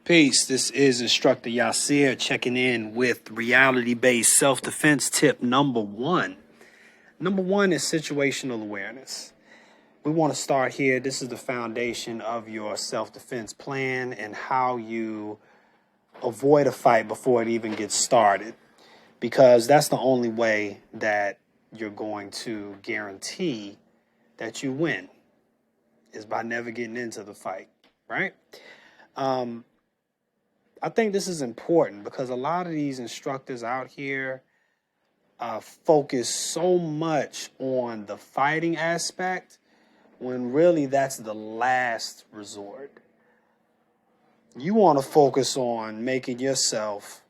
Peace. This is Instructor Yasir checking in with reality-based self-defense tip number one. Number one is situational awareness. We want to start here. This is the foundation of your self-defense plan and how you avoid a fight before it even gets started, because that's the only way that you're going to guarantee that you win, is by never getting into the fight, right? I think this is important because a lot of these instructors out here focus so much on the fighting aspect when really that's the last resort. You want to focus on making yourself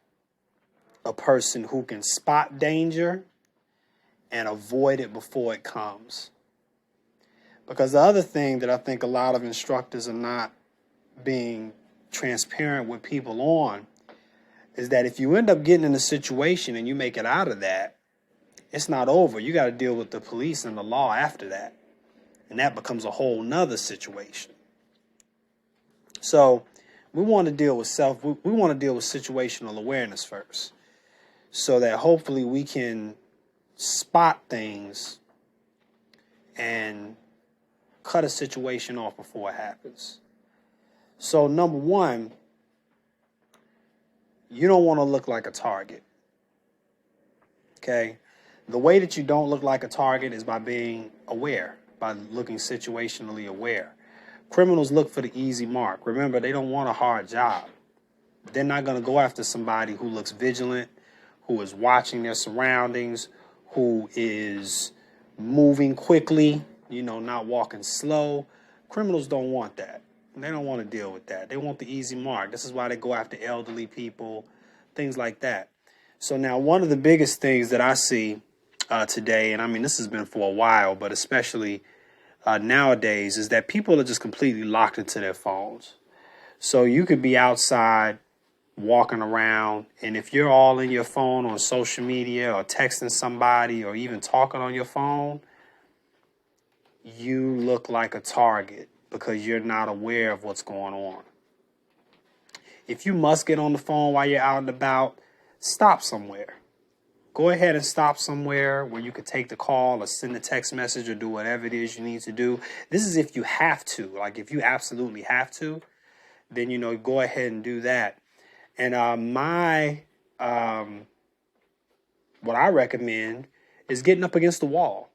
a person who can spot danger and avoid it before it comes. Because the other thing that I think a lot of instructors are not being transparent with people on is that if you end up getting in a situation and you make it out of that, it's not over. You got to deal with the police and the law after that. And that becomes a whole nother situation. So we want to deal with we want to deal with situational awareness first, so that hopefully we can spot things and cut a situation off before it happens. So number one, you don't want to look like a target. Okay? The way that you don't look like a target is by being aware, by looking situationally aware. Criminals look for the easy mark. Remember, they don't want a hard job. They're not going to go after somebody who looks vigilant, who is watching their surroundings, who is moving quickly, not walking slow. Criminals don't want that. They don't want to deal with that. They want the easy mark. This is why they go after elderly people, things like that. So now one of the biggest things that I see today, and I mean this has been for a while, but especially nowadays, is that people are just completely locked into their phones. So you could be outside walking around, and if you're all in your phone on social media or texting somebody or even talking on your phone, you look like a target because you're not aware of what's going on. If you must get on the phone while you're out and about, stop somewhere. Go ahead and stop somewhere where you could take the call or send a text message or do whatever it is you need to do. This is if you have to. Like if you absolutely have to, then, go ahead and do that. And what I recommend is getting up against the wall.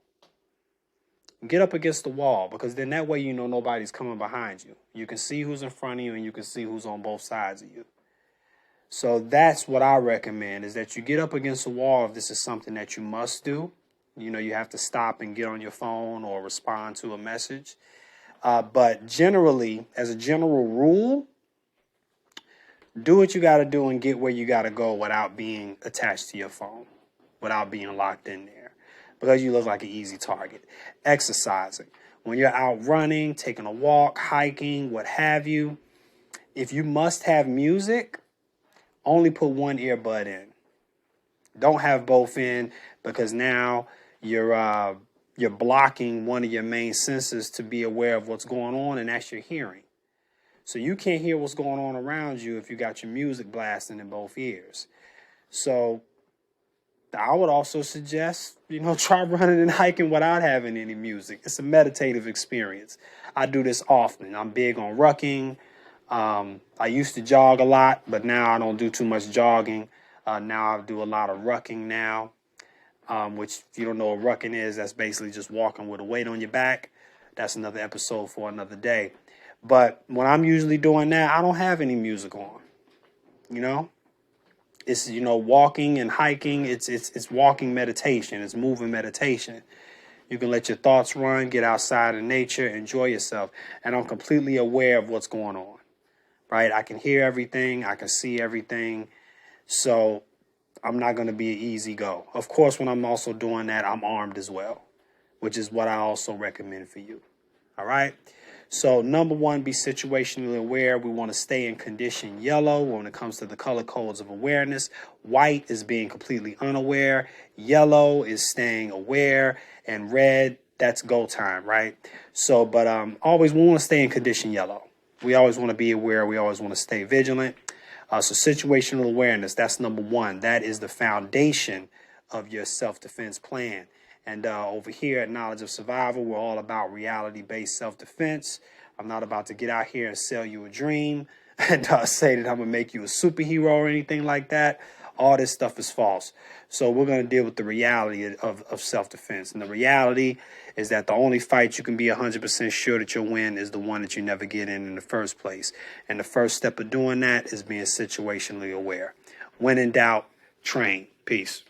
Get up against the wall, because then that way nobody's coming behind you. You can see who's in front of you and you can see who's on both sides of you. So that's what I recommend, is that you get up against the wall if this is something that you must do. You have to stop and get on your phone or respond to a message. But generally, as a general rule, do what you got to do and get where you got to go without being attached to your phone, without being locked in there, because you look like an easy target. Exercising. When you're out running, taking a walk, hiking, what have you, if you must have music, only put one earbud in. Don't have both in, because now you're blocking one of your main senses to be aware of what's going on, and that's your hearing. So you can't hear what's going on around you if you got your music blasting in both ears. So I would also suggest, try running and hiking without having any music. It's a meditative experience. I do this often. I'm big on rucking. I used to jog a lot, but now I don't do too much jogging. Now I do a lot of rucking now, which, if you don't know what rucking is, that's basically just walking with a weight on your back. That's another episode for another day. But when I'm usually doing that, I don't have any music on, It's, walking and hiking. It's walking meditation. It's moving meditation. You can let your thoughts run, get outside in nature, enjoy yourself. And I'm completely aware of what's going on, right? I can hear everything. I can see everything. So I'm not going to be an easy go. Of course, when I'm also doing that, I'm armed as well, which is what I also recommend for you. All right. So number one, be situationally aware. We want to stay in condition yellow when it comes to the color codes of awareness. White is being completely unaware. Yellow is staying aware. And red, that's go time, right? So, but always we want to stay in condition yellow. We always want to be aware. We always want to stay vigilant. So situational awareness, that's number one. That is the foundation of your self-defense plan. And over here at Knowledge of Survival, we're all about reality-based self-defense. I'm not about to get out here and sell you a dream and say that I'm going to make you a superhero or anything like that. All this stuff is false. So we're going to deal with the reality of self-defense. And the reality is that the only fight you can be 100% sure that you'll win is the one that you never get in the first place. And the first step of doing that is being situationally aware. When in doubt, train. Peace.